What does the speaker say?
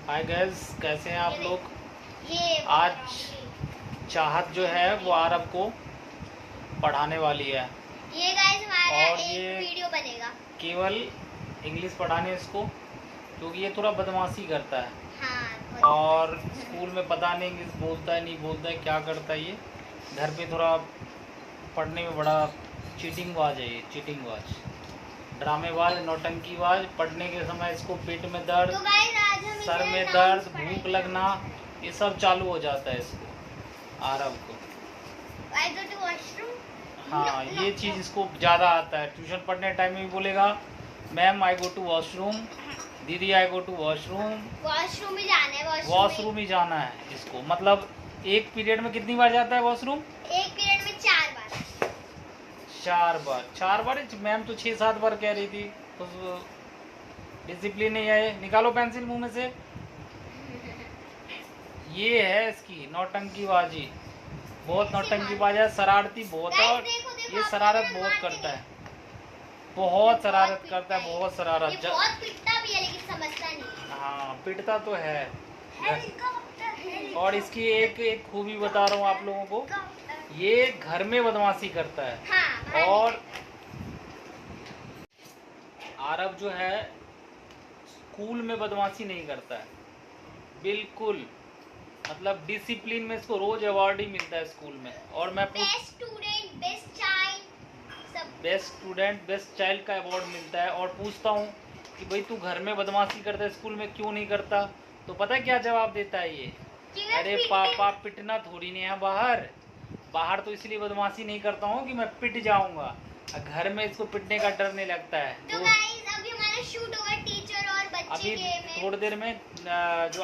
Hi guys, कैसे हैं आप लोग। ये आज चाहत जो है वो आरब को पढ़ाने वाली है ये गाइस हमारा और एक ये वीडियो बनेगा। केवल इंग्लिश पढ़ाने इसको, क्योंकि ये थोड़ा बदमाशी करता है हाँ और स्कूल में पता नहीं इंग्लिश बोलता है नहीं बोलता है, क्या करता है ये। घर पे थोड़ा पढ़ने में बड़ा चीटिंगबाज है ये, चीटिंगबाज, ड्रामेबाज, नौटंकीबाज। पढ़ने के समय इसको पेट में दर्द, तो गाइस आज हम सर में दर्द, भूख लगना, ये सब चालू हो जाता है इसको, आरब को। आई गो टू वॉशरूम। हाँ, ये चीज़ इसको ज़्यादा आता है। ट्यूशन पढ़ने टाइम में भी बोलेगा ma'am I go to washroom, दीदी I go to washroom. Washroom ही जाना है। वॉशरूम ही जाना है इसको। मतलब एक पीरियड में कितनी बार जाता है वॉशरूम? एक पीरियड में 4 बार। 4 बार मैम तो 6-7 बार कह रही थी। तो डिसिप्लिन नहीं है। निकालो पेंसिल मुंह में से। ये है इसकी नौटंकीबाजी, बहुत नौटंकीबाज है, शरारती बहुत है। और ये शरारत बहुत करता है, बहुत शरारत करता है, बहुत शरारत। ये बहुत पिटता भी है लेकिन समझता नहीं है। हाँ, पिटता तो है। हेलीकॉप्टर। और इसकी एक खूबी बता रहा हूँ आप लोगों को, ये घर में बदमाशी करता है। हाँ, और आरब जो है स्कूल में बदमाशी नहीं करता है बिल्कुल। मतलब डिसिप्लिन में इसको रोज अवार्ड ही मिलता है स्कूल में। और मैं बेस्ट स्टूडेंट, बेस्ट चाइल्ड, सब बेस्ट स्टूडेंट, बेस्ट चाइल्ड का अवार्ड मिलता है। और पूछता हूँ कि भाई तू घर में बदमाशी करता है, स्कूल में क्यों नहीं करता? तो पता है क्या जवाब देता है ये? अरे पापा, पिटना थोड़ी नहीं है बाहर। बाहर तो इसलिए बदमाशी नहीं करता हूँ कि मैं पिट जाऊंगा। घर में इसको पिटने का डर नहीं लगता है। तो गाइस अभी हमारा शूट होगा टीचर और बच्चे अभी के में। थोड़ी देर में जो